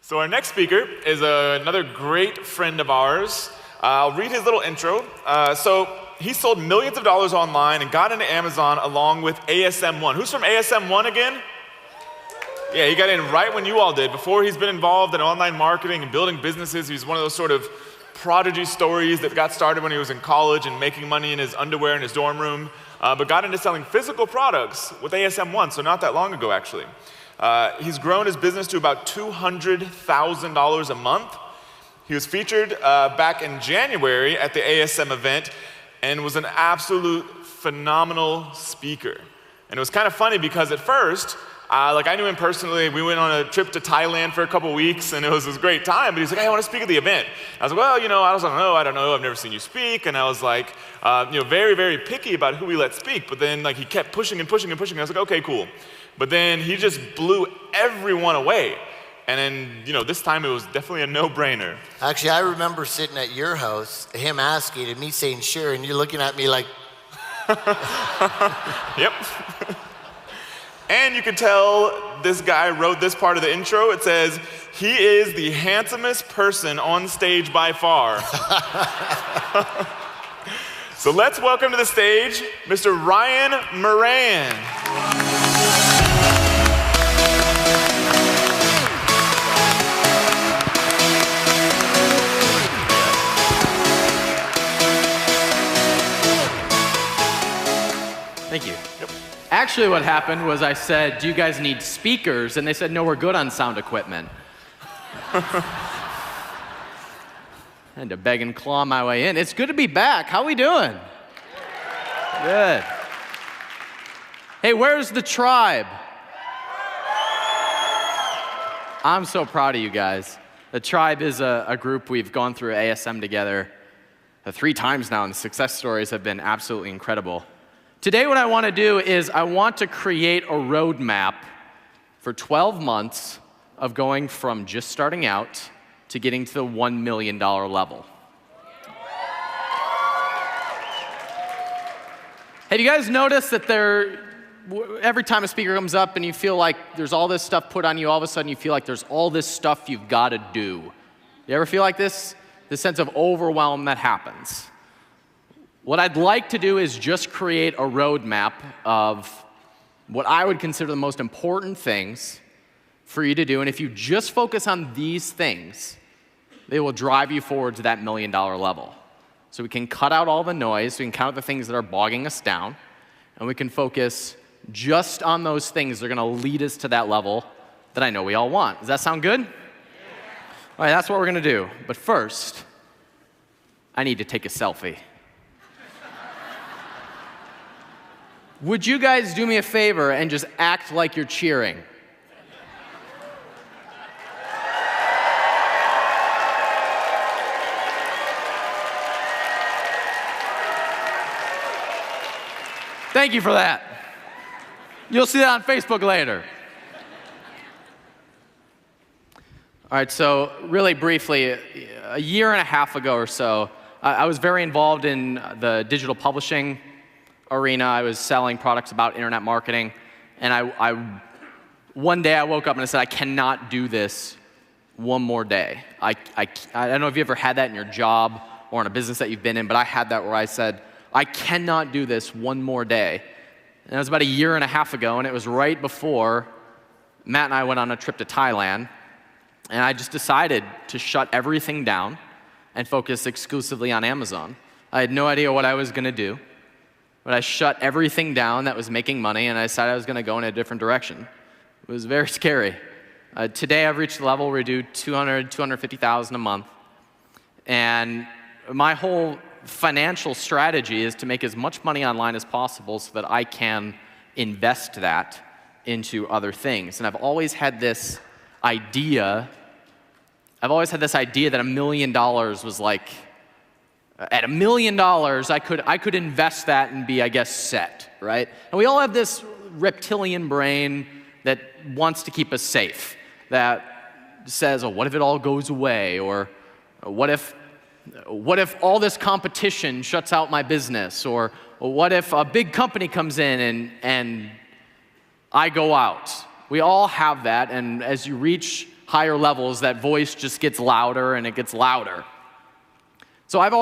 So our next speaker is another great friend of ours. I'll read his little intro. So he sold millions of dollars online and got into Amazon along with ASM1. Who's from ASM1 again? Yeah, he got in right when you all did. Before he's been involved in online marketing and building businesses. He's one of those sort of prodigy stories that got started when he was in college and making money in his underwear in his dorm room, but got into selling physical products with ASM1, so not that long ago actually. He's grown his business to about $200,000 a month. He was featured back in January at the ASM event and was an absolute phenomenal speaker. And it was kind of funny because at first, I knew him personally. We went on a trip to Thailand for a couple weeks, and it was this great time. But he's like, "Hey, I want to speak at the event." I was like, "Well, I don't know. I've never seen you speak." And I was like, very, very picky about who we let speak. But then, he kept pushing and pushing and pushing. I was like, "Okay, cool." But then he just blew everyone away. And then, this time it was definitely a no-brainer. Actually, I remember sitting at your house, him asking, and me saying sure, and you're looking at me like. Yep. And you can tell this guy wrote this part of the intro. It says, "He is the handsomest person on stage by far." So let's welcome to the stage Mr. Ryan Moran. Thank you. Yep. Actually, what happened was I said, "Do you guys need speakers?" And they said, "No, we're good on sound equipment." I had to beg and claw my way in. It's good to be back. How we doing? Good. Hey, where's the tribe? I'm so proud of you guys. The tribe is a group we've gone through ASM together 3 times now, and the success stories have been absolutely incredible. Today what I want to do is I want to create a roadmap for 12 months of going from just starting out to getting to the $1 million level. Have you guys noticed that every time a speaker comes up and you feel like there's all this stuff put on you, all of a sudden you feel like there's all this stuff you've got to do? You ever feel like this? This sense of overwhelm that happens. What I'd like to do is just create a roadmap of what I would consider the most important things for you to do. And if you just focus on these things, they will drive you forward to that $1 million level. So we can cut out all the noise, we can count the things that are bogging us down, and we can focus just on those things that are going to lead us to that level that I know we all want. Does that sound good? Yeah. All right, that's what we're going to do. But first, I need to take a selfie. Would you guys do me a favor and just act like you're cheering? Thank you for that. You'll see that on Facebook later. All right, so really briefly, a year and a half ago or so, I was very involved in the digital publishing arena. I was selling products about internet marketing, and one day I woke up and I said, I cannot do this one more day. I don't know if you ever had that in your job or in a business that you've been in, but I had that where I said, I cannot do this one more day. And that was about a year and a half ago, and it was right before Matt and I went on a trip to Thailand, and I just decided to shut everything down and focus exclusively on Amazon. I had no idea what I was going to do. But I shut everything down that was making money, and I decided I was going to go in a different direction. It was very scary. Today, I've reached the level where we do $250,000 a month. And my whole financial strategy is to make as much money online as possible so that I can invest that into other things. And I've always had this idea that $1 million was like, at $1 million, I could invest that and be, I guess, set, right? And we all have this reptilian brain that wants to keep us safe, that says, oh, what if it all goes away? Or what if all this competition shuts out my business? Or what if a big company comes in and I go out? We all have that, and as you reach higher levels, that voice just gets louder and it gets louder. So I've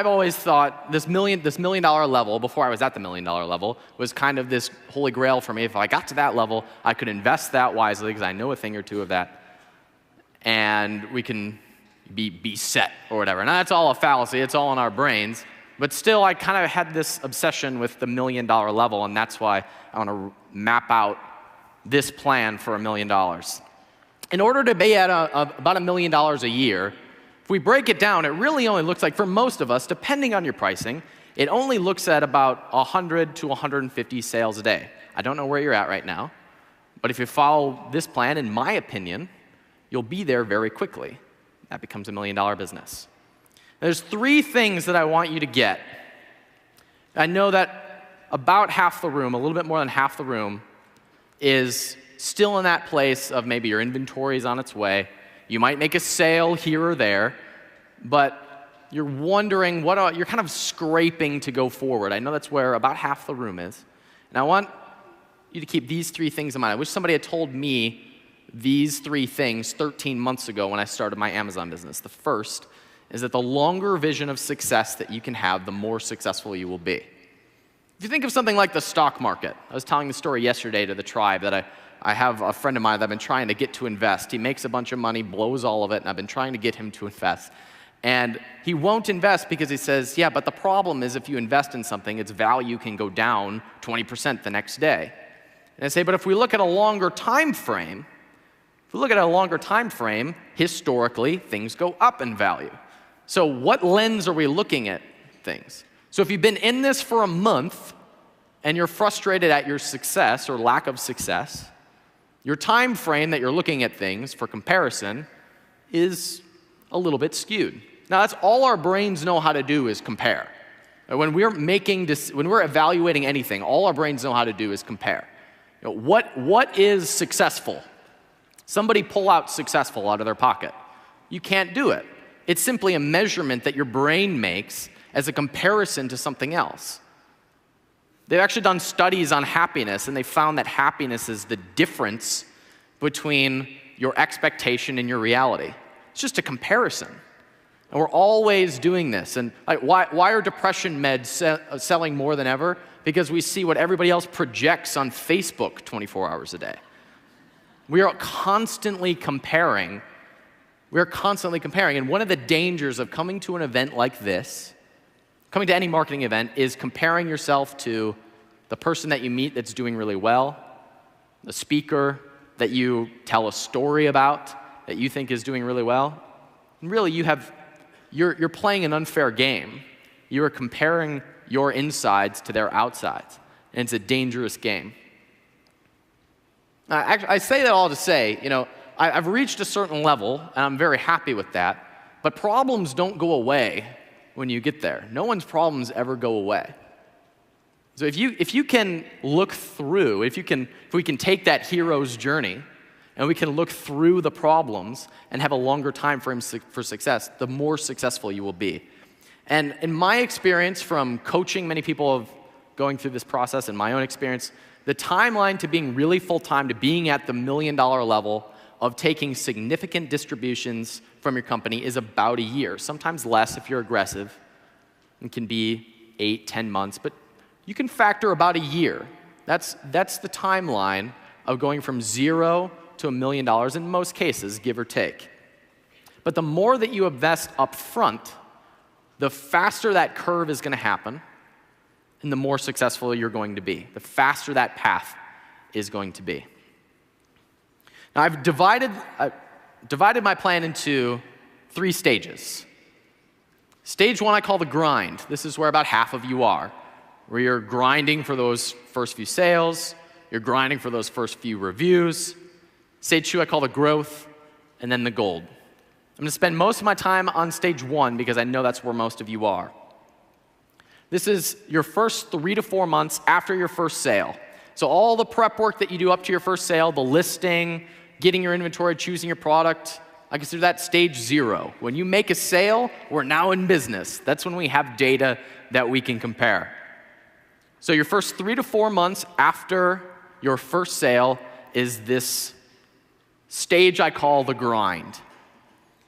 always thought this million dollar level, before I was at the $1 million level, was kind of this holy grail for me. If I got to that level, I could invest that wisely because I know a thing or two of that, and we can be set or whatever. Now that's all a fallacy. It's all in our brains. But still, I kind of had this obsession with the $1 million level, and that's why I want to map out this plan for $1 million. In order to be at about $1 million a year, if we break it down, it really only looks like, for most of us, depending on your pricing, it only looks at about 100 to 150 sales a day. I don't know where you're at right now, but if you follow this plan, in my opinion, you'll be there very quickly. That becomes $1 million business. There's 3 things that I want you to get. I know that about half the room, a little bit more than half the room, is still in that place of maybe your inventory is on its way. You might make a sale here or there, but you're wondering you're kind of scraping to go forward. I know that's where about half the room is. And I want you to keep these 3 things in mind. I wish somebody had told me these 3 things 13 months ago when I started my Amazon business. The first is that the longer vision of success that you can have, the more successful you will be. If you think of something like the stock market, I was telling the story yesterday to the tribe that I have a friend of mine that I've been trying to get to invest. He makes a bunch of money, blows all of it, and I've been trying to get him to invest. And he won't invest because he says, yeah, but the problem is if you invest in something, its value can go down 20% the next day. And I say, but if we look at a longer time frame, historically, things go up in value. So what lens are we looking at things? So if you've been in this for a month and you're frustrated at your success or lack of success, your time frame that you're looking at things for comparison is a little bit skewed. Now that's all our brains know how to do is compare. When we're evaluating anything, all our brains know how to do is compare. What is successful? Somebody pull out successful out of their pocket. You can't do it. It's simply a measurement that your brain makes as a comparison to something else. They've actually done studies on happiness, and they found that happiness is the difference between your expectation and your reality. It's just a comparison. And we're always doing this. And why are depression meds selling more than ever? Because we see what everybody else projects on Facebook 24 hours a day. We are constantly comparing. And one of the dangers of coming to an event like this, coming to any marketing event, is comparing yourself to the person that you meet that's doing really well, the speaker that you tell a story about that you think is doing really well. And really, you're playing an unfair game. You are comparing your insides to their outsides, and it's a dangerous game. I say that all to say, I've reached a certain level, and I'm very happy with that, but problems don't go away when you get there. No one's problems ever go away. So if you can look through, if we can take that hero's journey, and we can look through the problems and have a longer time frame for success, the more successful you will be. And in my experience from coaching many people of going through this process, and my own experience, the timeline to being really full-time, to being at the $1 million level of taking significant distributions from your company is about a year, sometimes less if you're aggressive. It can be 8, 10 months, but you can factor about a year. That's the timeline of going from 0 to $1 million in most cases, give or take. But the more that you invest up front, the faster that curve is going to happen, and the more successful you're going to be. The faster that path is going to be. Now, I've divided my plan into 3 stages. Stage 1 I call the grind. This is where about half of you are, where you're grinding for those first few sales, you're grinding for those first few reviews. Stage 2 I call the growth, and then the gold. I'm going to spend most of my time on stage 1 because I know that's where most of you are. This is your first 3 to 4 months after your first sale. So all the prep work that you do up to your first sale, the listing, getting your inventory, choosing your product, I consider that stage 0. When you make a sale, we're now in business. That's when we have data that we can compare. So your first 3 to 4 months after your first sale is this stage I call the grind.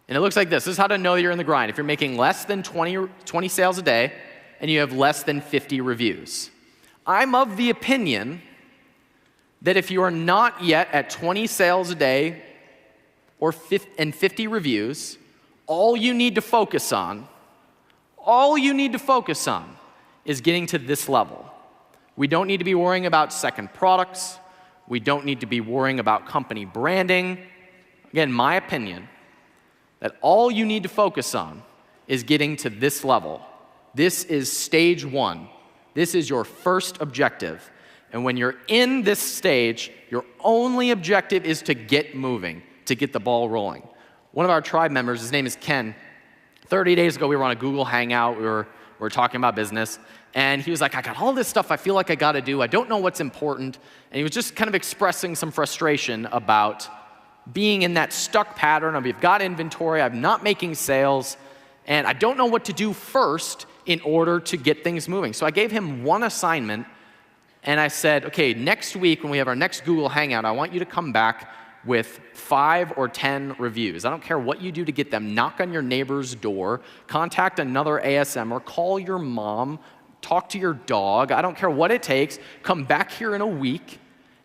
And it looks like this. This is how to know that you're in the grind. If you're making less than 20 sales a day and you have less than 50 reviews. I'm of the opinion that if you are not yet at 20 sales a day and 50 reviews, all you need to focus on is getting to this level. We don't need to be worrying about second products. We don't need to be worrying about company branding. Again, my opinion, that all you need to focus on is getting to this level. This is stage one. This is your first objective. And when you're in this stage, your only objective is to get moving, to get the ball rolling. One of our tribe members, his name is Ken. 30 days ago, we were on a Google Hangout. We were talking about business. And he was like, I got all this stuff I feel like I got to do. I don't know what's important. And he was just kind of expressing some frustration about being in that stuck pattern of I've got inventory, I'm not making sales, and I don't know what to do first in order to get things moving. So I gave him one assignment, and I said, okay, next week when we have our next Google Hangout, I want you to come back with 5 or 10 reviews. I don't care what you do to get them. Knock on your neighbor's door, contact another ASM, or call your mom, talk to your dog. I don't care what it takes. Come back here in a week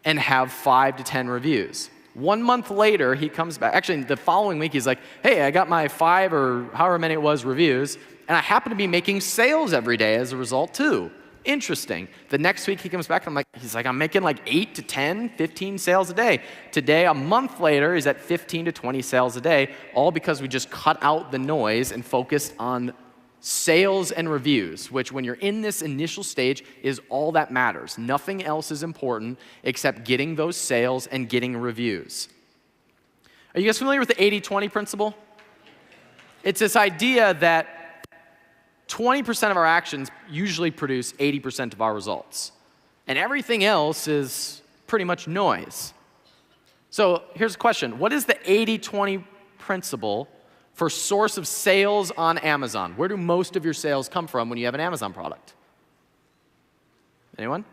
and have 5 to 10 reviews. 1 month later, he comes back. Actually, the following week, he's like, hey, I got my 5 or however many it was reviews, and I happen to be making sales every day as a result, too. Interesting. The next week, he comes back, and he's like, I'm making like 8 to 10, 15 sales a day. Today, a month later, he's at 15 to 20 sales a day, all because we just cut out the noise and focused on sales and reviews, which when you're in this initial stage is all that matters. Nothing else is important except getting those sales and getting reviews. Are you guys familiar with the 80-20 principle? It's this idea that 20% of our actions usually produce 80% of our results. And everything else is pretty much noise. So here's a question. What is the 80-20 principle for source of sales on Amazon? Where do most of your sales come from when you have an Amazon product? Anyone?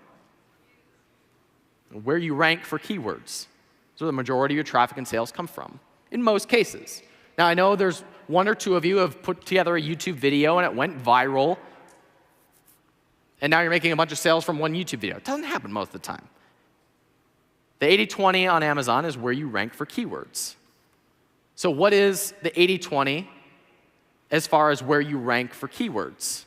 Where you rank for keywords. So the majority of your traffic and sales come from, in most cases. Now, I know there's 1 or 2 of you who have put together a YouTube video and it went viral, and now you're making a bunch of sales from one YouTube video. It doesn't happen most of the time. The 80-20 on Amazon is where you rank for keywords. So what is the 80-20 as far as where you rank for keywords?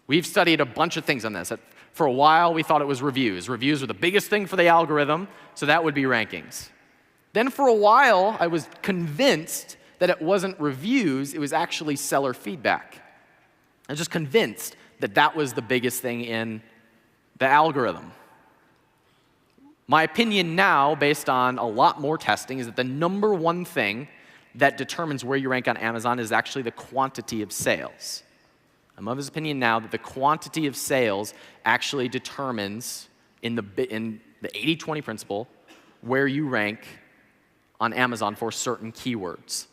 We've studied a bunch of things on this. For a while, we thought it was reviews. Reviews were the biggest thing for the algorithm, so that would be rankings. Then for a while, I was convinced that it wasn't reviews, it was actually seller feedback. I was just convinced that that was the biggest thing in the algorithm. My opinion now, based on a lot more testing, is that the number one thing that determines where you rank on Amazon is actually the quantity of sales. I'm of his opinion now that the quantity of sales actually determines, in the 80-20 principle, where you rank on Amazon for certain keywords.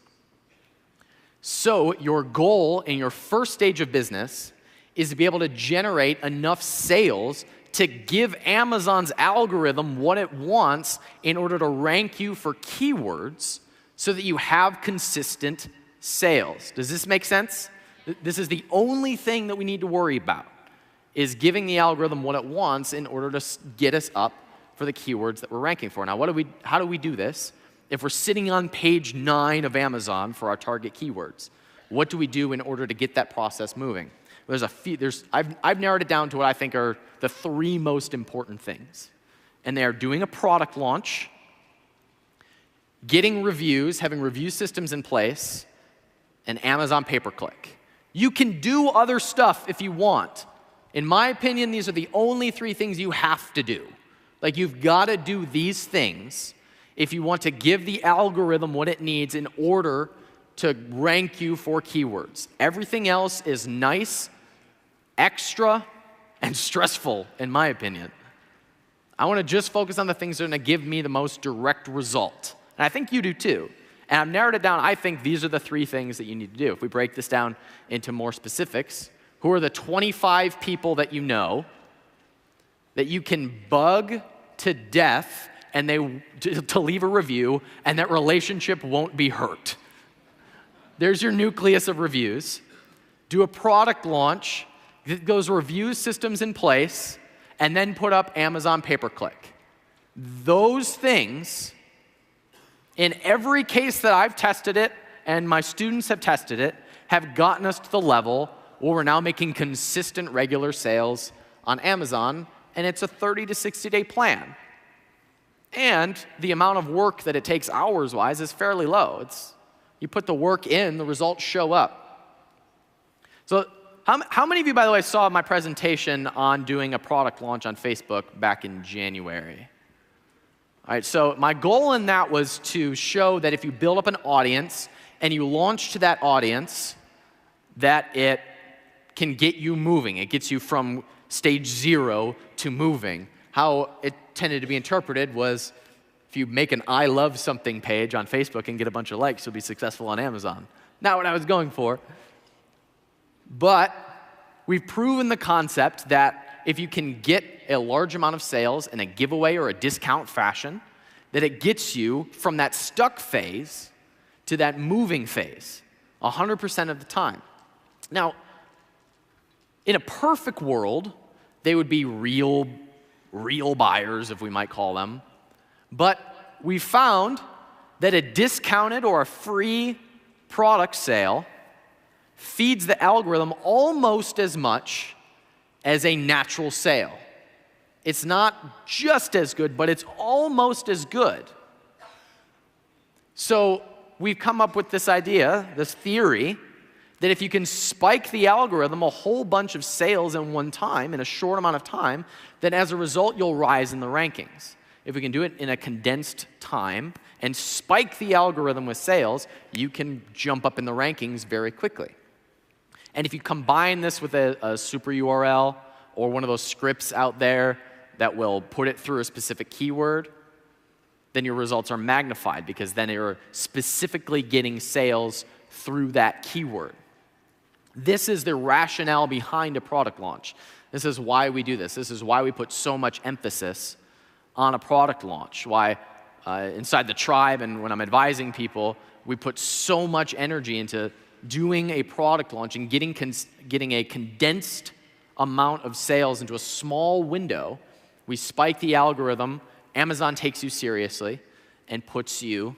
So your goal in your first stage of business is to be able to generate enough sales to give Amazon's algorithm what it wants in order to rank you for keywords so that you have consistent sales. Does this make sense? This is the only thing that we need to worry about, is giving the algorithm what it wants in order to get us up for the keywords that we're ranking for. Now, how do we do this? If we're sitting on page 9 of Amazon for our target keywords, what do we do in order to get that process moving? There's a few. I've narrowed it down to what I think are the 3 most important things. And they are doing a product launch, getting reviews, having review systems in place, and Amazon pay-per-click. You can do other stuff if you want. In my opinion, these are the only 3 things you have to do. Like, you've got to do these things if you want to give the algorithm what it needs in order to rank you for keywords. Everything else is nice, extra, and stressful, in my opinion. I want to just focus on the things that are going to give me the most direct result. And I think you do too. And I've narrowed it down. I think these are the 3 things that you need to do. If we break this down into more specifics, who are the 25 people that you know that you can bug to death and to leave a review, and that relationship won't be hurt. There's your nucleus of reviews. Do a product launch, get those review systems in place, and then put up Amazon pay-per-click. Those things, in every case that I've tested it, and my students have tested it, have gotten us to the level where we're now making consistent, regular sales on Amazon, and it's a 30 to 60-day plan. And the amount of work that it takes hours-wise is fairly low. You put the work in, the results show up. So how many of you, by the way, saw my presentation on doing a product launch on Facebook back in January? All right, so my goal in that was to show that if you build up an audience and you launch to that audience, that it can get you moving. It gets you from stage 0 to moving. How it tended to be interpreted was if you make an I love something page on Facebook and get a bunch of likes, you'll be successful on Amazon. Not what I was going for. But we've proven the concept that if you can get a large amount of sales in a giveaway or a discount fashion, that it gets you from that stuck phase to that moving phase 100% of the time. Now, in a perfect world, they would be real buyers, if we might call them. But we found that a discounted or a free product sale feeds the algorithm almost as much as a natural sale. It's not just as good, but it's almost as good. So we've come up with this idea, this theory, that if you can spike the algorithm a whole bunch of sales in one time, in a short amount of time, then as a result, you'll rise in the rankings. If we can do it in a condensed time and spike the algorithm with sales, you can jump up in the rankings very quickly. And if you combine this with a super URL or one of those scripts out there that will put it through a specific keyword, then your results are magnified because then you're specifically getting sales through that keyword. This is the rationale behind a product launch. This is why we do this. This is why we put so much emphasis on a product launch. Why inside the tribe and when I'm advising people, we put so much energy into doing a product launch and getting a condensed amount of sales into a small window. We spike the algorithm, Amazon takes you seriously, and puts you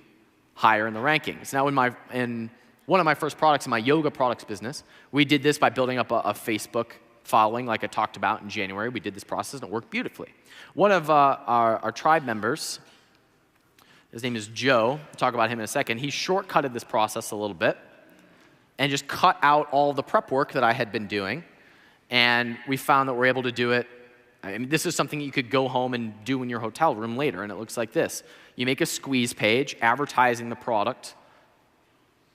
higher in the rankings. Now, in one of my first products in my yoga products business, we did this by building up a Facebook following like I talked about in January. We did this process and it worked beautifully. One of our tribe members, his name is Joe, I'll talk about him in a second, he shortcutted this process a little bit and just cut out all the prep work that I had been doing, and we found that we're able to do it. I mean, this is something you could go home and do in your hotel room later, and it looks like this. You make a squeeze page advertising the product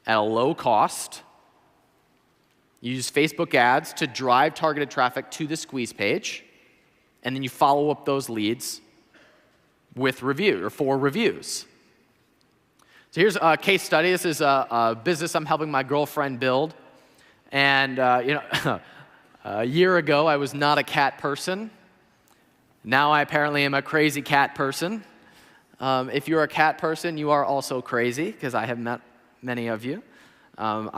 at a low cost. You use Facebook ads to drive targeted traffic to the squeeze page, and then you follow up those leads with review or 4 reviews. So here's a case study. This is a business I'm helping my girlfriend build. And a year ago, I was not a cat person. Now I apparently am a crazy cat person. If you're a cat person, you are also crazy, because I have met many of you. I'm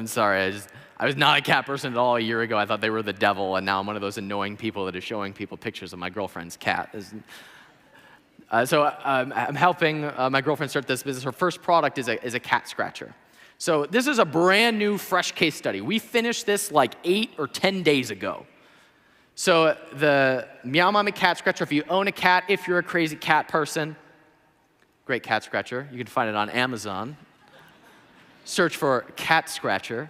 sorry, I was not a cat person at all a year ago. I thought they were the devil, and now I'm one of those annoying people that is showing people pictures of my girlfriend's cat. So I'm helping my girlfriend start this business. Her first product is a cat scratcher. So this is a brand new, fresh case study. We finished this like 8 or 10 days ago. So the Meow Mommy cat scratcher, if you own a cat, if you're a crazy cat person, great cat scratcher. You can find it on Amazon. Search for cat scratcher.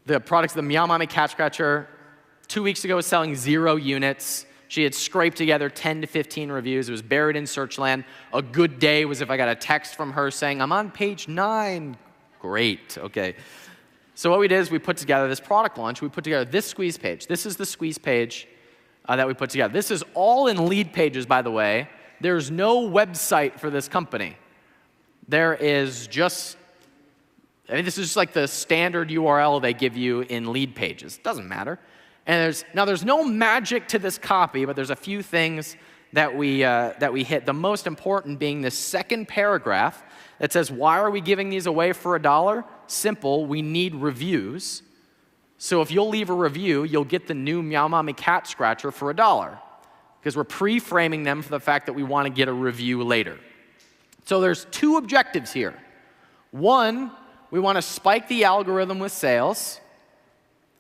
The product's the Meow Mommy cat scratcher. 2 weeks ago was selling 0 units. She had scraped together 10 to 15 reviews. It was buried in Searchland. A good day was if I got a text from her saying, I'm on page 9. Great, okay. So what we did is we put together this product launch. We put together this squeeze page. This is the squeeze page that we put together. This is all in lead pages, by the way. There's no website for this company. There is just, this is just like the standard URL they give you in lead pages. It doesn't matter. And there's no magic to this copy, but there's a few things that we hit. The most important being this second paragraph that says, why are we giving these away for $1? Simple, we need reviews. So if you'll leave a review, you'll get the new Meow Mommy cat scratcher for $1. Because we're pre-framing them for the fact that we want to get a review later. So there's two objectives here. One, we want to spike the algorithm with sales.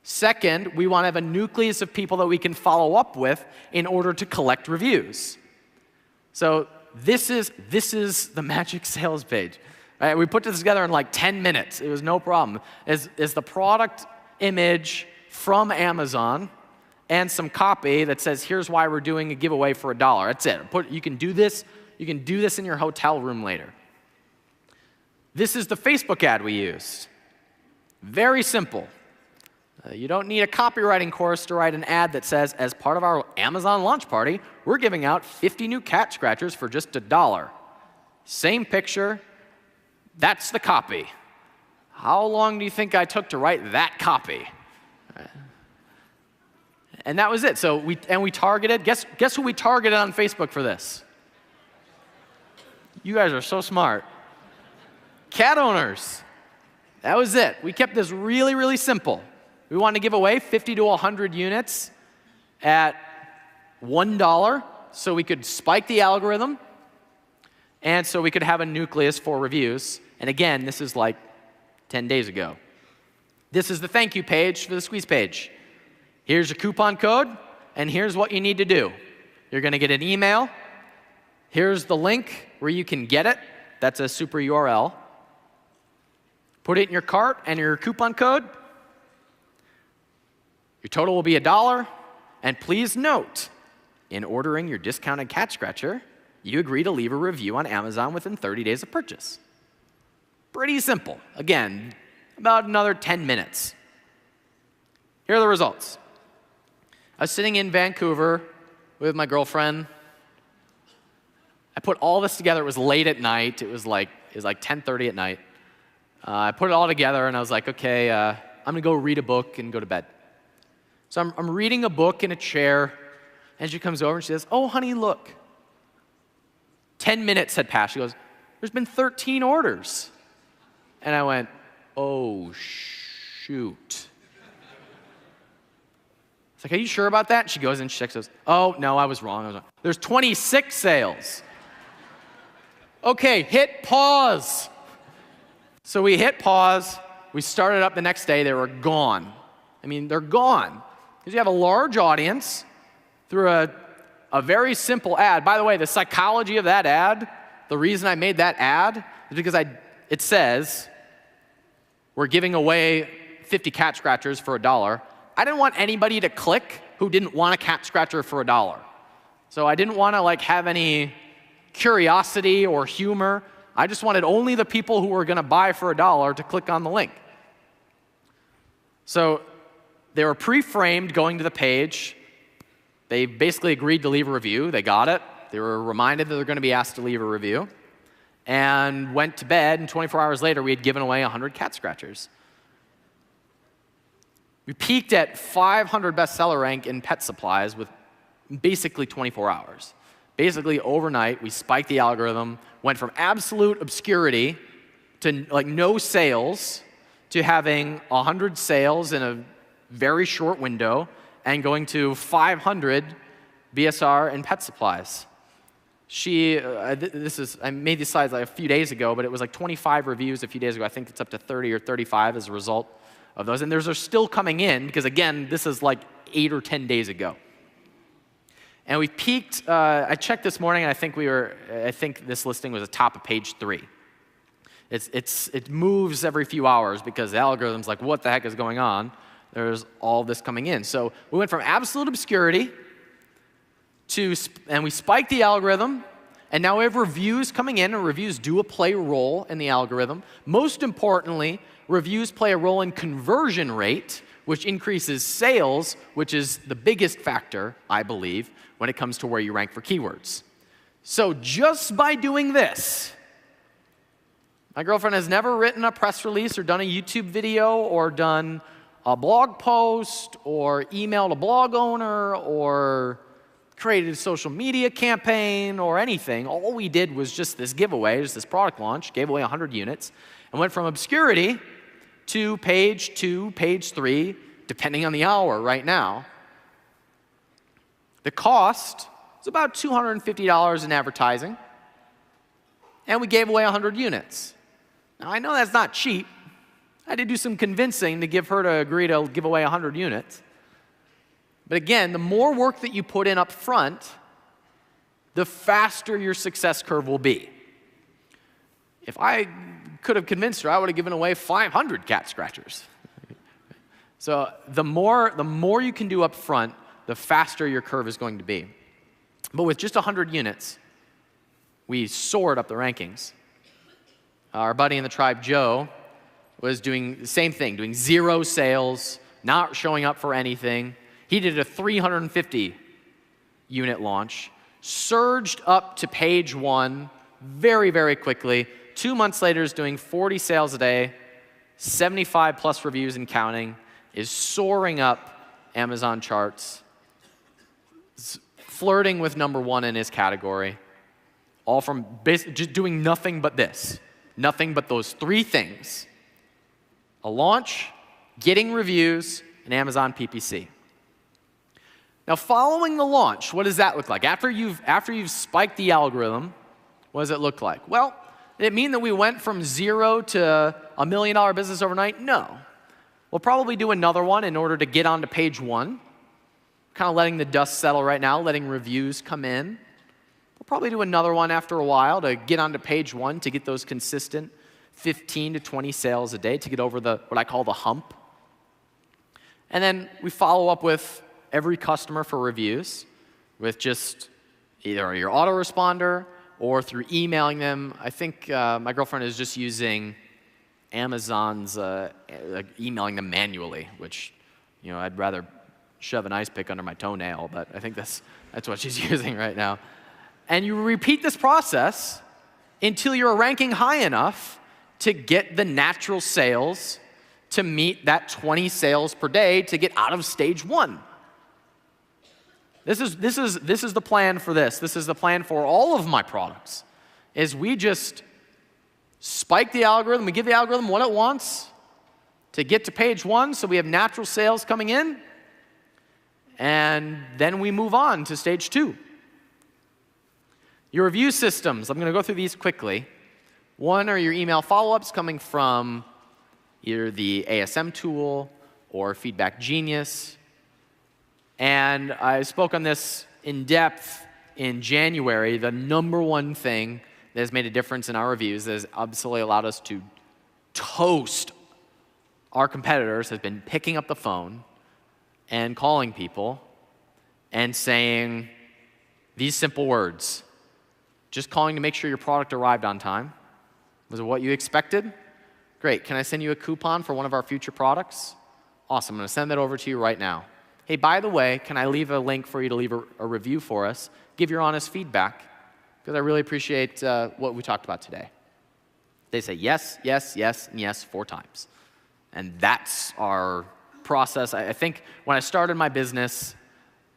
Second, we want to have a nucleus of people that we can follow up with in order to collect reviews. So this is the magic sales page. Right, we put this together in like 10 minutes. It was no problem. Is the product image from Amazon and some copy that says, here's why we're doing a giveaway for $1. That's it. You can do this. You can do this in your hotel room later. This is the Facebook ad we used. Very simple. You don't need a copywriting course to write an ad that says, as part of our Amazon launch party, we're giving out 50 new cat scratchers for just $1. Same picture. That's the copy. How long do you think I took to write that copy? And that was it. So we targeted. Guess who we targeted on Facebook for this? You guys are so smart. Cat owners. That was it. We kept this really, really simple. We wanted to give away 50 to 100 units at $1 so we could spike the algorithm and so we could have a nucleus for reviews. And again, this is like 10 days ago. This is the thank you page for the squeeze page. Here's your coupon code, and here's what you need to do. You're going to get an email. Here's the link where you can get it. That's a super URL. Put it in your cart and your coupon code. Your total will be $1. And please note, in ordering your discounted cat scratcher, you agree to leave a review on Amazon within 30 days of purchase. Pretty simple. Again, about another 10 minutes. Here are the results. I was sitting in Vancouver with my girlfriend. I put all this together. It was late at night. It was like 10:30 at night. I put it all together, and I was like, okay, I'm going to go read a book and go to bed. So I'm reading a book in a chair, and she comes over and she says, oh, honey, look. 10 minutes had passed. She goes, there's been 13 orders. And I went, oh, shoot. It's like, are you sure about that? And she goes and she checks, goes, oh, no, I was wrong. There's 26 sales. Okay, hit pause. So we hit pause. We started up the next day. They were gone. I mean, they're gone. Because you have a large audience through a very simple ad. By the way, the psychology of that ad, the reason I made that ad is because it says, we're giving away 50 cat scratchers for $1. I didn't want anybody to click who didn't want a cat scratcher for $1. So I didn't want to have any curiosity or humor. I just wanted only the people who were going to buy for $1 to click on the link. So they were pre-framed going to the page. They basically agreed to leave a review. They got it. They were reminded that they're going to be asked to leave a review. And went to bed, and 24 hours later, we had given away 100 cat scratchers. We peaked at 500 bestseller rank in pet supplies with basically 24 hours. Basically, overnight, we spiked the algorithm, went from absolute obscurity to no sales to having 100 sales in a very short window and going to 500 BSR in pet supplies. I made these slides a few days ago, but it was 25 reviews a few days ago. I think it's up to 30 or 35 as a result of those. And those are still coming in because, again, this is 8 or 10 days ago. And we peaked, I checked this morning, and I think this listing was at top of page 3. It moves every few hours because the algorithm's like, what the heck is going on? There's all this coming in. So we went from absolute obscurity and we spiked the algorithm, and now we have reviews coming in, and reviews do play a role in the algorithm. Most importantly, reviews play a role in conversion rate, which increases sales, which is the biggest factor, I believe, when it comes to where you rank for keywords. So just by doing this, my girlfriend has never written a press release or done a YouTube video or done a blog post or emailed a blog owner or created a social media campaign or anything. All we did was just this giveaway, just this product launch, gave away 100 units, and went from obscurity to page 2, page 3, depending on the hour right now. The cost is about $250 in advertising, and we gave away 100 units. Now, I know that's not cheap. I had to do some convincing to get her to agree to give away 100 units. But again, the more work that you put in up front, the faster your success curve will be. If I could have convinced her, I would have given away 500 cat scratchers. So the more you can do up front, the faster your curve is going to be. But with just 100 units, we soared up the rankings. Our buddy in the tribe, Joe, was doing the same thing, doing 0 sales, not showing up for anything. He did a 350 unit launch, surged up to page 1 very, very quickly. 2 months later is doing 40 sales a day, 75 plus reviews and counting, is soaring up Amazon charts, flirting with #1 in his category, all from just doing nothing but this, nothing but those 3 things: a launch, getting reviews, and Amazon PPC. Now, following the launch, what does that look like? After you've spiked the algorithm, what does it look like? Well, did it mean that we went from 0 to a $1 million business overnight? No. We'll probably do another one in order to get onto page 1. Kind of letting the dust settle right now, letting reviews come in. We'll probably do another one after a while to get onto page 1 to get those consistent 15 to 20 sales a day to get over what I call the hump. And then we follow up with every customer for reviews with just either your autoresponder or through emailing them. I think my girlfriend is just using Amazon's emailing them manually, which I'd rather shove an ice pick under my toenail, but I think that's what she's using right now. And you repeat this process until you're ranking high enough to get the natural sales to meet that 20 sales per day to get out of stage 1. This is the plan for this. This is the plan for all of my products, is we just spike the algorithm. We give the algorithm what it wants to get to page 1 so we have natural sales coming in, and then we move on to stage 2. Your review systems, I'm going to go through these quickly. One are your email follow-ups coming from either the ASM tool or Feedback Genius. And I spoke on this in depth in January. The #1 thing that has made a difference in our reviews, that has absolutely allowed us to toast our competitors, has been picking up the phone and calling people and saying these simple words. Just calling to make sure your product arrived on time. Was it what you expected? Great. Can I send you a coupon for one of our future products? Awesome. I'm going to send that over to you right now. Hey, by the way, can I leave a link for you to leave a review for us? Give your honest feedback, because I really appreciate what we talked about today. They say yes, yes, yes, and yes 4 times. And that's our process. I think when I started my business,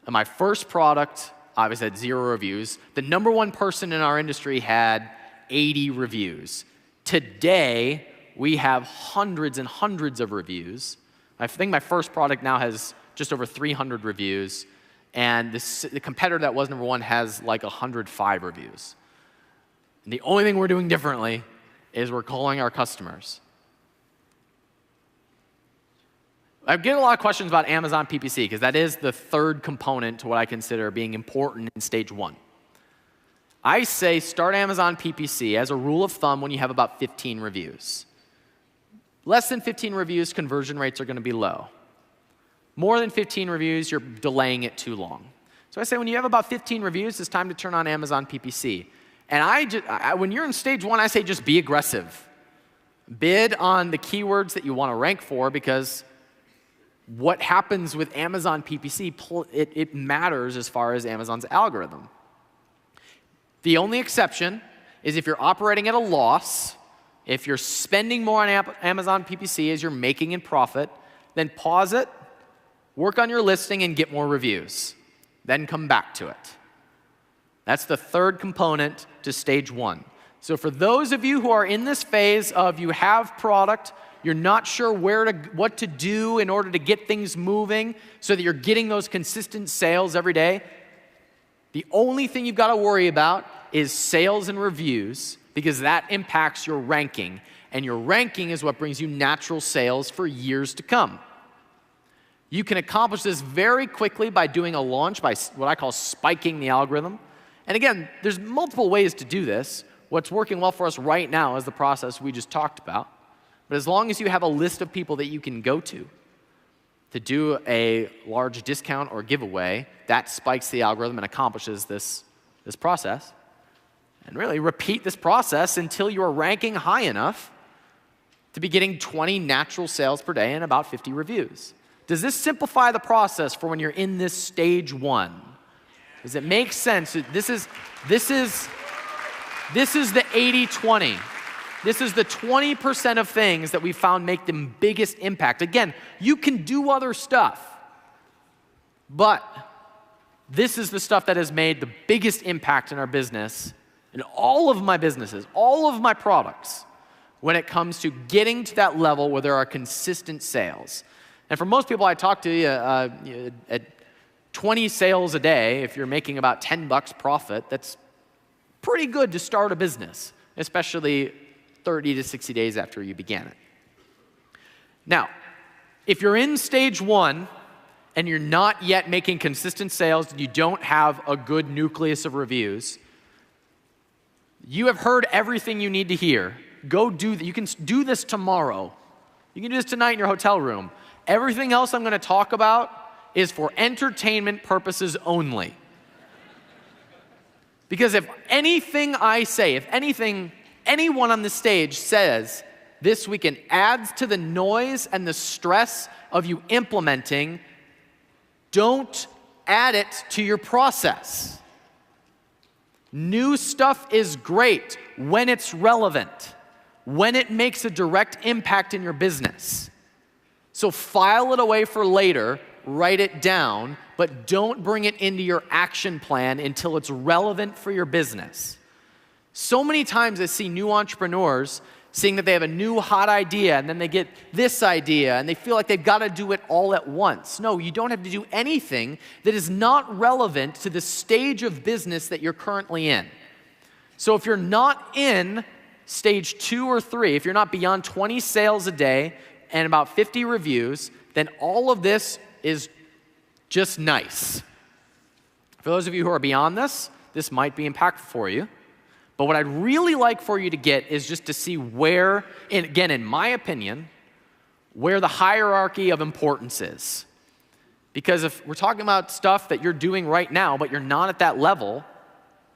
my first product obviously had 0 reviews. The #1 person in our industry had 80 reviews. Today, we have hundreds and hundreds of reviews. I think my first product now has just over 300 reviews, and the competitor that was #1 has like 105 reviews. And the only thing we're doing differently is we're calling our customers. I get a lot of questions about Amazon PPC, because that is the 3rd component to what I consider being important in stage 1. I say start Amazon PPC as a rule of thumb when you have about 15 reviews. Less than 15 reviews, conversion rates are going to be low. More than 15 reviews, you're delaying it too long. So I say when you have about 15 reviews, it's time to turn on Amazon PPC. And when you're in stage 1, I say just be aggressive. Bid on the keywords that you want to rank for, because what happens with Amazon PPC, it matters as far as Amazon's algorithm. The only exception is if you're operating at a loss, if you're spending more on Amazon PPC as you're making in profit, then pause it, work on your listing, and get more reviews. Then come back to it. That's the third component to stage 1. So for those of you who are in this phase of you have product, you're not sure what to do in order to get things moving so that you're getting those consistent sales every day, the only thing you've got to worry about is sales and reviews, because that impacts your ranking. And your ranking is what brings you natural sales for years to come. You can accomplish this very quickly by doing a launch, by what I call spiking the algorithm. And again, there's multiple ways to do this. What's working well for us right now is the process we just talked about. But as long as you have a list of people that you can go to do a large discount or giveaway, that spikes the algorithm and accomplishes this process. And really repeat this process until you're ranking high enough to be getting 20 natural sales per day and about 50 reviews. Does this simplify the process for when you're in this stage 1? Does it make sense? This is the 80-20. This is the 20% of things that we found make the biggest impact. Again, you can do other stuff, but this is the stuff that has made the biggest impact in our business, in all of my businesses, all of my products, when it comes to getting to that level where there are consistent sales. And for most people I talk to, at 20 sales a day, if you're making about $10 profit, that's pretty good to start a business, especially 30 to 60 days after you began it. Now, if you're in stage 1 and you're not yet making consistent sales and you don't have a good nucleus of reviews, you have heard everything you need to hear. Go do that. You can do this tomorrow. You can do this tonight in your hotel room. Everything else I'm going to talk about is for entertainment purposes only. Because if anything I say, if anything anyone on the stage says this weekend adds to the noise and the stress of you implementing, don't add it to your process. New stuff is great when it's relevant, when it makes a direct impact in your business. So file it away for later, write it down, but don't bring it into your action plan until it's relevant for your business. So many times I see new entrepreneurs seeing that they have a new hot idea and then they get this idea and they feel like they've got to do it all at once. No, you don't have to do anything that is not relevant to the stage of business that you're currently in. So if you're not in stage 2 or 3, if you're not beyond 20 sales a day and about 50 reviews, then all of this is just nice. For those of you who are beyond this, this might be impactful for you. But what I'd really like for you to get is just to see where, and again, in my opinion, where the hierarchy of importance is. Because if we're talking about stuff that you're doing right now, but you're not at that level,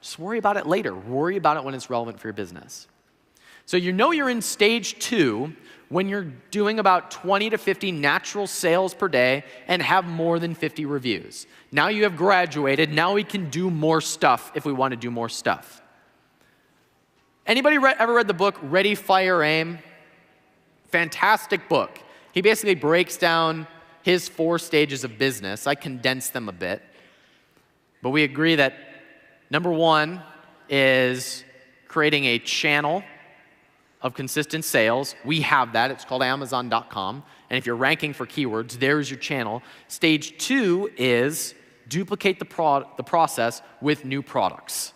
just worry about it later. Worry about it when it's relevant for your business. So you know you're in stage 2 when you're doing about 20 to 50 natural sales per day and have more than 50 reviews. Now you have graduated. Now we can do more stuff if we want to do more stuff. Anybody ever read the book Ready, Fire, Aim? Fantastic book. He basically breaks down his 4 stages of business. I condensed them a bit. But we agree that number 1 is creating a channel of consistent sales. We have that. It's called Amazon.com. And if you're ranking for keywords, there's your channel. Stage 2 is duplicate the process with new products.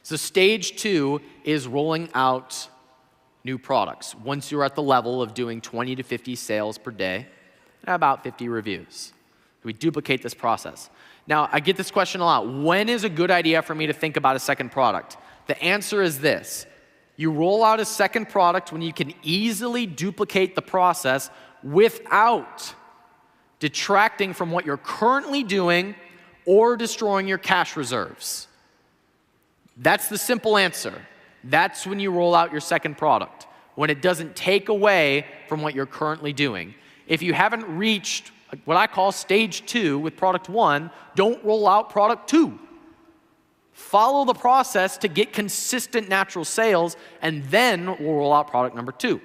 So stage 2 is rolling out new products. Once you're at the level of doing 20 to 50 sales per day and about 50 reviews, we duplicate this process. Now, I get this question a lot. When is a good idea for me to think about a second product? The answer is this. You roll out a second product when you can easily duplicate the process without detracting from what you're currently doing or destroying your cash reserves. That's the simple answer. That's when you roll out your second product, when it doesn't take away from what you're currently doing. If you haven't reached what I call stage 2 with product 1, don't roll out product 2. Follow the process to get consistent natural sales, and then we'll roll out product number 2.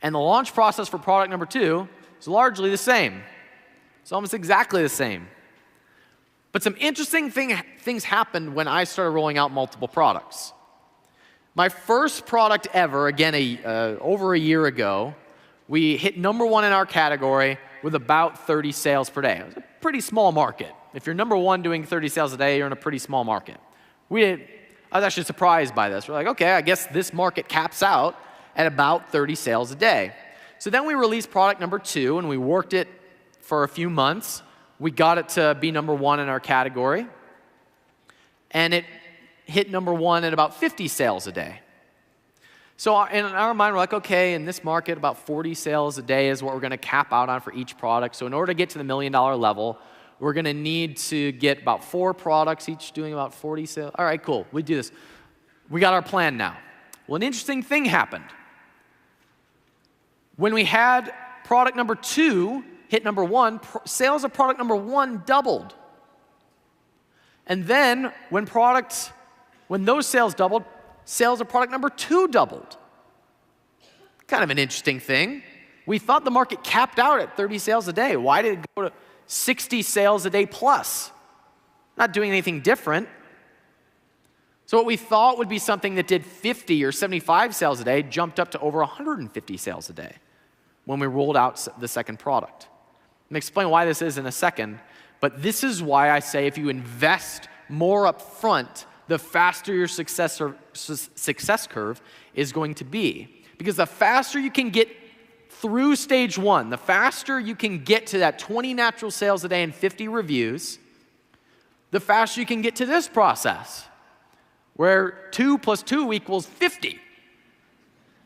And the launch process for product number 2 is largely the same. It's almost exactly the same. But some interesting things happened when I started rolling out multiple products. My first product ever, again, over a year ago, we hit number 1 in our category with about 30 sales per day. It was a pretty small market. If you're number 1 doing 30 sales a day, you're in a pretty small market. I was actually surprised by this. We're like, okay, I guess this market caps out at about 30 sales a day. So then we released product number 2, and we worked it for a few months. We got it to be number 1 in our category, and it hit number 1 at about 50 sales a day. So in our mind, we're like, okay, in this market, about 40 sales a day is what we're going to cap out on for each product. So in order to get to the $1 million level, we're going to need to get about 4 products, each doing about 40 sales. All right, cool. We do this. We got our plan now. Well, an interesting thing happened. When we had product number 2 hit number 1, sales of product number 1 doubled. And then when those sales doubled, sales of product number 2 doubled. Kind of an interesting thing. We thought the market capped out at 30 sales a day. Why did it go to 60 sales a day plus? Not doing anything different. So what we thought would be something that did 50 or 75 sales a day jumped up to over 150 sales a day when we rolled out the second product. I'm going to explain why this is in a second, but this is why I say if you invest more up front, the faster your success curve is going to be. Because the faster you can get through stage 1, the faster you can get to that 20 natural sales a day and 50 reviews, the faster you can get to this process, where 2 + 2 = 50.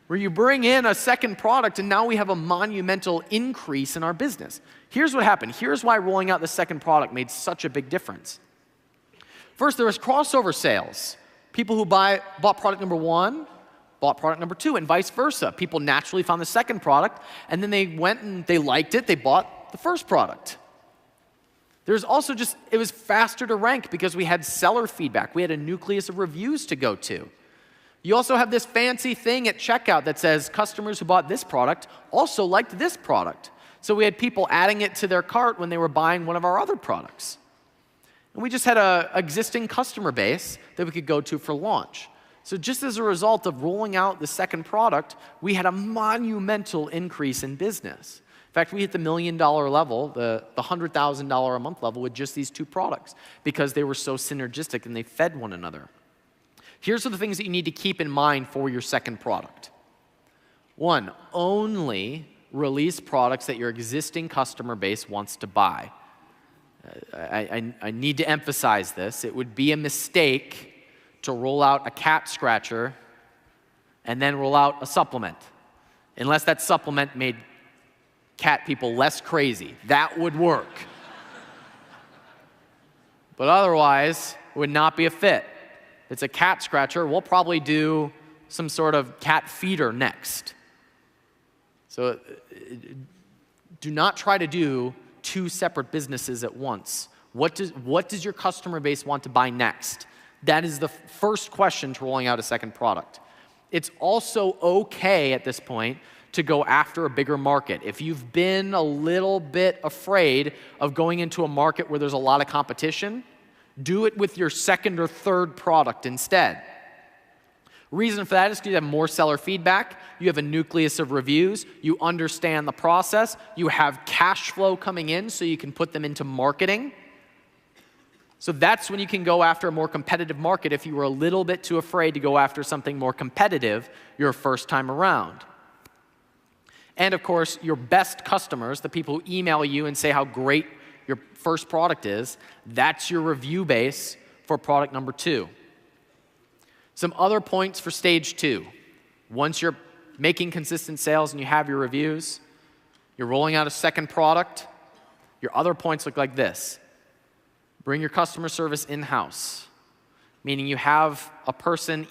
Where you bring in a second product and now we have a monumental increase in our business. Here's what happened. Here's why rolling out the second product made such a big difference. First, there was crossover sales. People who bought product number 1 bought product number 2 and vice versa. People naturally found the second product and then they went and they liked it, they bought the first product. There's also it was faster to rank because we had seller feedback. We had a nucleus of reviews to go to. You also have this fancy thing at checkout that says customers who bought this product also liked this product. So we had people adding it to their cart when they were buying one of our other products. And we just had an existing customer base that we could go to for launch. So just as a result of rolling out the second product, we had a monumental increase in business. In fact, we hit the $1 million level, the $100,000 a month level with just these 2 products because they were so synergistic and they fed one another. Here's the things that you need to keep in mind for your second product. 1, only release products that your existing customer base wants to buy. I need to emphasize this. It would be a mistake to roll out a cat scratcher and then roll out a supplement, unless that supplement made cat people less crazy. That would work. But otherwise, it would not be a fit. If it's a cat scratcher, we'll probably do some sort of cat feeder next. So do not try to do 2 separate businesses at once. What does your customer base want to buy next? That is the first question to rolling out a second product. It's also okay at this point to go after a bigger market. If you've been a little bit afraid of going into a market where there's a lot of competition, do it with your second or third product instead. Reason for that is because you have more seller feedback, you have a nucleus of reviews, you understand the process, you have cash flow coming in so you can put them into marketing. So that's when you can go after a more competitive market if you were a little bit too afraid to go after something more competitive your first time around. And of course, your best customers, the people who email you and say how great your first product is, that's your review base for product number 2. Some other points for stage 2. Once you're making consistent sales and you have your reviews, you're rolling out a second product, your other points look like this. Bring your customer service in-house, meaning you have a person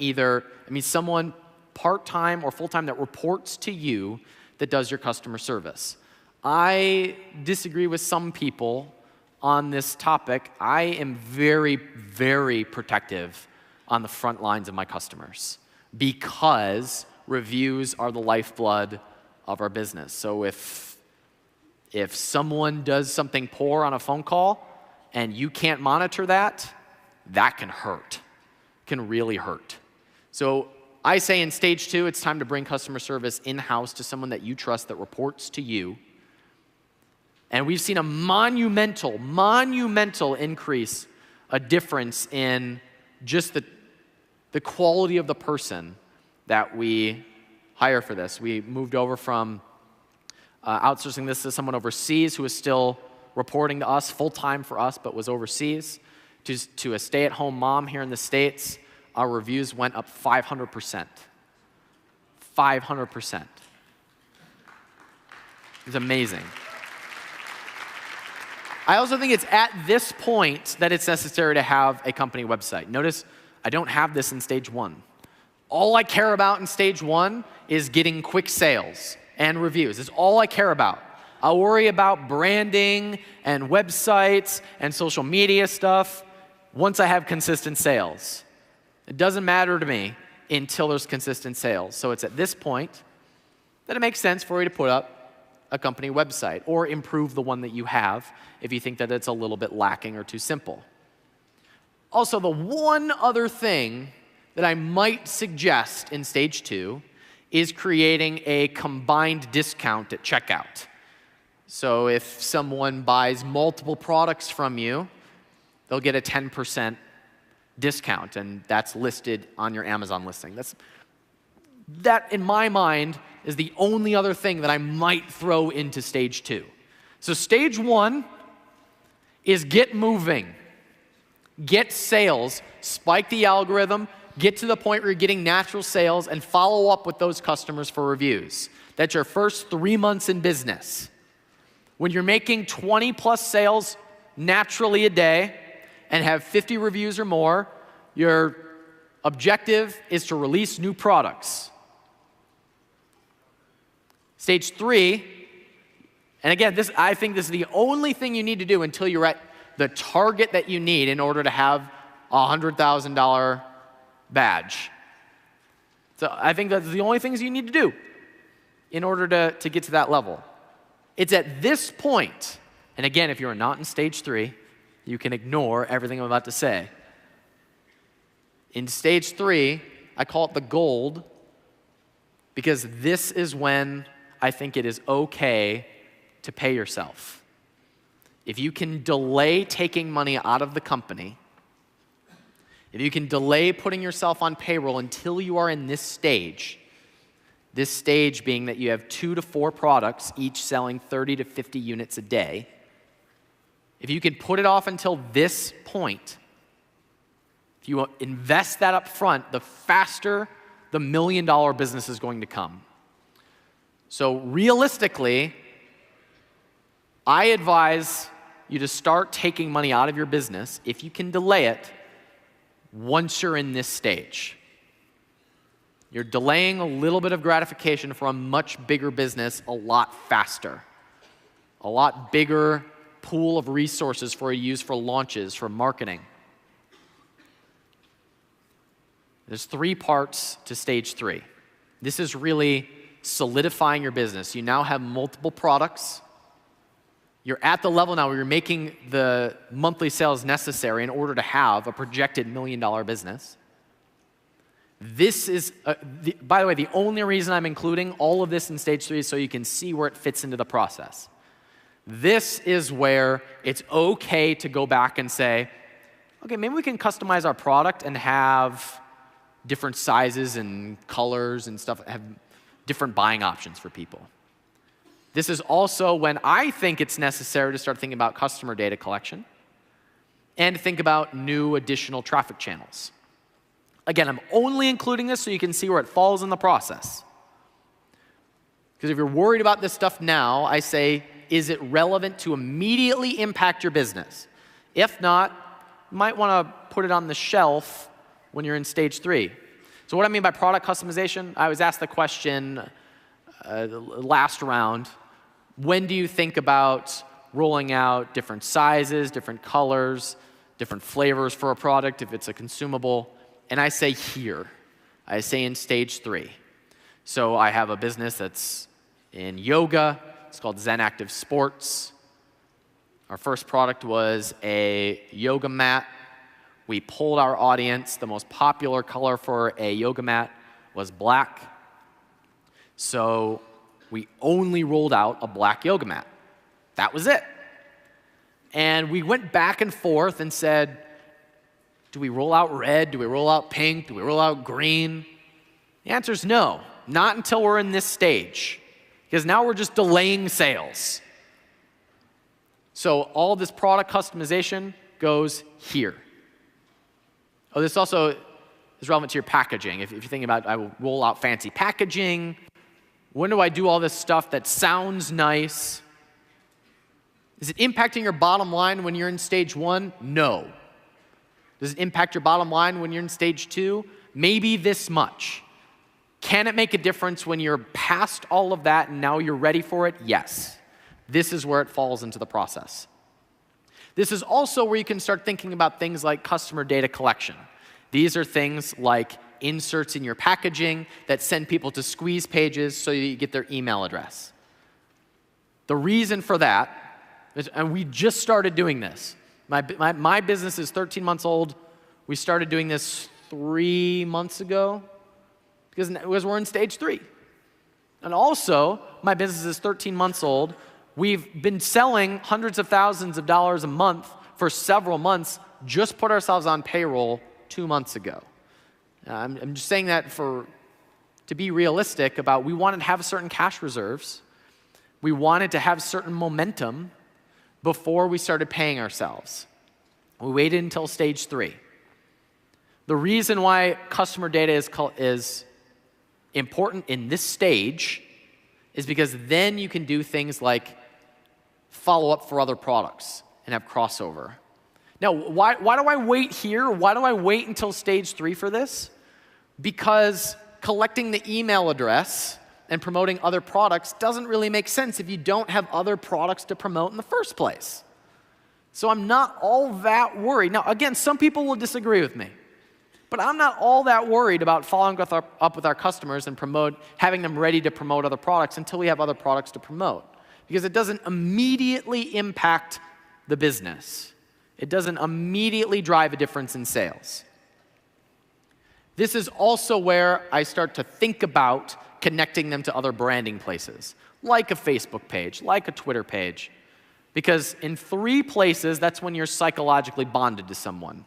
someone part-time or full-time that reports to you that does your customer service. I disagree with some people on this topic. I am very, very protective on the front lines of my customers because reviews are the lifeblood of our business. So if someone does something poor on a phone call and you can't monitor that, that can hurt, can really hurt. So I say in stage 2, it's time to bring customer service in-house to someone that you trust that reports to you. And we've seen a monumental increase, a difference in just the quality of the person that we hire for this. We moved over from outsourcing this to someone overseas who is still reporting to us full-time for us, but was overseas, to a stay-at-home mom here in the States. Our reviews went up 500%. 500%. It's amazing. I also think it's at this point that it's necessary to have a company website. Notice I don't have this in stage 1. All I care about in stage 1 is getting quick sales and reviews. It's all I care about. I'll worry about branding and websites and social media stuff once I have consistent sales. It doesn't matter to me until there's consistent sales. So it's at this point that it makes sense for you to put up a company website or improve the one that you have if you think that it's a little bit lacking or too simple. Also, the one other thing that I might suggest in stage 2 is creating a combined discount at checkout. So if someone buys multiple products from you, they'll get a 10% discount, and that's listed on your Amazon listing. That, in my mind, is the only other thing that I might throw into stage 2. So stage 1 is get moving, get sales, spike the algorithm, get to the point where you're getting natural sales, and follow up with those customers for reviews. That's your first 3 months in business. When you're making 20 plus sales naturally a day and have 50 reviews or more, your objective is to release new products. Stage 3, and again, I think this is the only thing you need to do until you're at the target that you need in order to have a $100,000 badge. So I think that's the only things you need to do in order to get to that level. It's at this point, and again, if you're not in stage 3, you can ignore everything I'm about to say. In stage 3, I call it the gold, because this is when I think it is okay to pay yourself. If you can delay taking money out of the company, if you can delay putting yourself on payroll until you are in this stage being that you have 2 to 4 products, each selling 30 to 50 units a day, if you can put it off until this point, if you invest that up front, the faster the $1 million business is going to come. So realistically, I advise you to start taking money out of your business, if you can delay it, once you're in this stage. You're delaying a little bit of gratification for a much bigger business a lot faster. A lot bigger pool of resources for you to use for launches, for marketing. There's 3 parts to stage 3. This is really solidifying your business. You now have multiple products. You're at the level now where you're making the monthly sales necessary in order to have a projected $1 million business. This is, by the way, the only reason I'm including all of this in stage 3 is so you can see where it fits into the process. This is where it's okay to go back and say, okay, maybe we can customize our product and have different sizes and colors and stuff, have different buying options for people. This is also when I think it's necessary to start thinking about customer data collection and think about new additional traffic channels. Again, I'm only including this so you can see where it falls in the process. Because if you're worried about this stuff now, I say, is it relevant to immediately impact your business? If not, you might want to put it on the shelf when you're in stage 3. So what I mean by product customization, I was asked the question last round, when do you think about rolling out different sizes, different colors, different flavors for a product if it's a consumable? And I say here. I say in stage 3. So I have a business that's in yoga. It's called Zen Active Sports. Our first product was a yoga mat. We polled our audience. The most popular color for a yoga mat was black. So we only rolled out a black yoga mat. That was it. And we went back and forth and said, do we roll out red? Do we roll out pink? Do we roll out green? The answer is no, not until we're in this stage, because now we're just delaying sales. So all this product customization goes here. Oh, this also is relevant to your packaging. If you're thinking about, I will roll out fancy packaging. When do I do all this stuff that sounds nice? Is it impacting your bottom line when you're in stage 1? No. Does it impact your bottom line when you're in stage 2? Maybe this much. Can it make a difference when you're past all of that and now you're ready for it? Yes. This is where it falls into the process. This is also where you can start thinking about things like customer data collection. These are things like inserts in your packaging that send people to squeeze pages so you get their email address. The reason for that is, and we just started doing this. My business is 13 months old. We started doing this 3 months ago because we're in stage 3. And also, my business is 13 months old. We've been selling hundreds of thousands of dollars a month for several months, just put ourselves on payroll 2 months ago. I'm just saying that to be realistic about, we wanted to have certain cash reserves. We wanted to have certain momentum before we started paying ourselves. We waited until stage 3. The reason why customer data is important in this stage is because then you can do things like follow up for other products and have crossover. Now, why do I wait here? Why do I wait until stage 3 for this? Because collecting the email address and promoting other products doesn't really make sense if you don't have other products to promote in the first place. So I'm not all that worried. Now, again, some people will disagree with me, but I'm not all that worried about following up with our customers and having them ready to promote other products until we have other products to promote, because it doesn't immediately impact the business. It doesn't immediately drive a difference in sales. This is also where I start to think about connecting them to other branding places, like a Facebook page, like a Twitter page. Because in 3 places, that's when you're psychologically bonded to someone.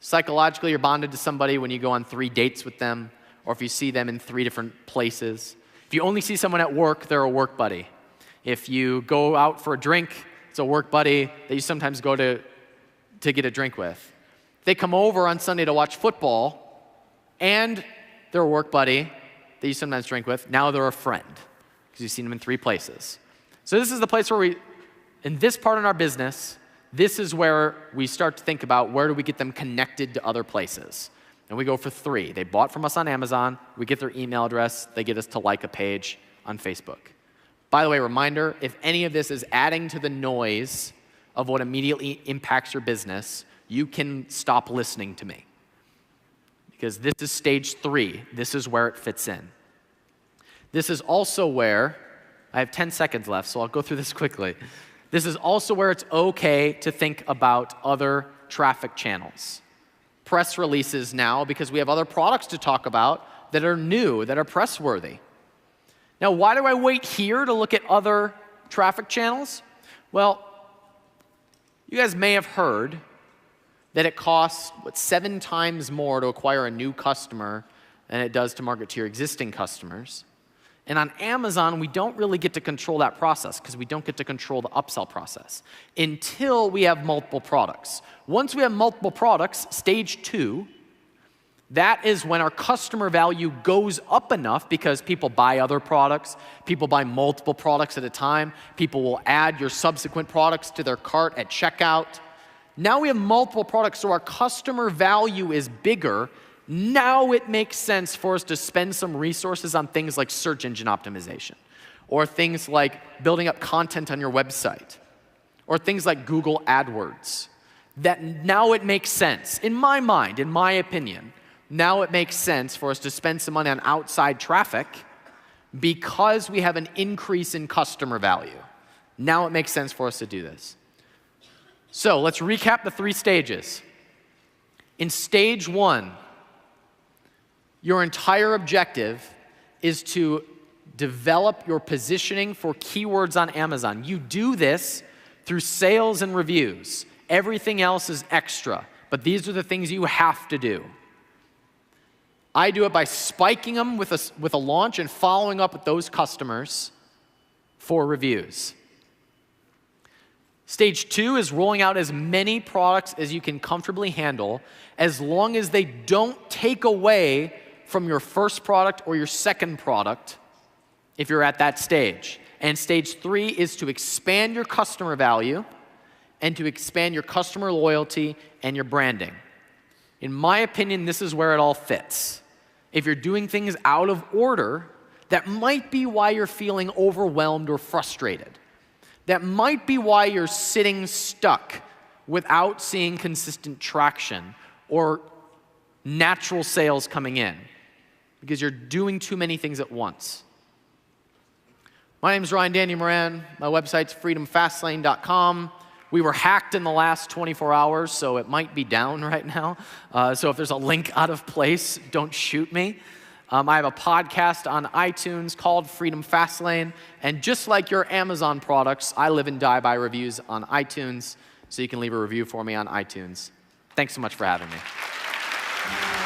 Psychologically, you're bonded to somebody when you go on 3 dates with them, or if you see them in 3 different places. If you only see someone at work, they're a work buddy. If you go out for a drink, it's a work buddy that you sometimes go to get a drink with. They come over on Sunday to watch football, and they're a work buddy that you sometimes drink with. Now they're a friend, because you've seen them in 3 places. So this is the place where in this part of our business, this is where we start to think about where do we get them connected to other places. And we go for 3. They bought from us on Amazon. We get their email address. They get us to like a page on Facebook. By the way, reminder, if any of this is adding to the noise of what immediately impacts your business, you can stop listening to me. Because this is stage 3. This is where it fits in. This is also where, I have 10 seconds left, so I'll go through this quickly. This is also where it's okay to think about other traffic channels. Press releases now, because we have other products to talk about that are new, that are press-worthy. Now, why do I wait here to look at other traffic channels? Well, you guys may have heard that it costs 7 times more to acquire a new customer than it does to market to your existing customers. And on Amazon, we don't really get to control that process because we don't get to control the upsell process until we have multiple products. Once we have multiple products, stage 2, that is when our customer value goes up enough because people buy other products, people buy multiple products at a time, people will add your subsequent products to their cart at checkout. Now we have multiple products, so our customer value is bigger. Now it makes sense for us to spend some resources on things like search engine optimization, or things like building up content on your website, or things like Google AdWords. That now it makes sense, in my mind, in my opinion, now it makes sense for us to spend some money on outside traffic because we have an increase in customer value. Now it makes sense for us to do this. So let's recap the 3 stages. In stage 1, your entire objective is to develop your positioning for keywords on Amazon. You do this through sales and reviews. Everything else is extra, but these are the things you have to do. I do it by spiking them with a launch and following up with those customers for reviews. Stage 2 is rolling out as many products as you can comfortably handle, as long as they don't take away from your first product or your second product if you're at that stage. And stage 3 is to expand your customer value and to expand your customer loyalty and your branding. In my opinion, this is where it all fits. If you're doing things out of order, that might be why you're feeling overwhelmed or frustrated. That might be why you're sitting stuck without seeing consistent traction or natural sales coming in, because you're doing too many things at once. My name is Ryan Dandy Moran. My website's freedomfastlane.com. We were hacked in the last 24 hours, so it might be down right now. So if there's a link out of place, don't shoot me. I have a podcast on iTunes called Freedom Fastlane. And just like your Amazon products, I live and die by reviews on iTunes. So you can leave a review for me on iTunes. Thanks so much for having me.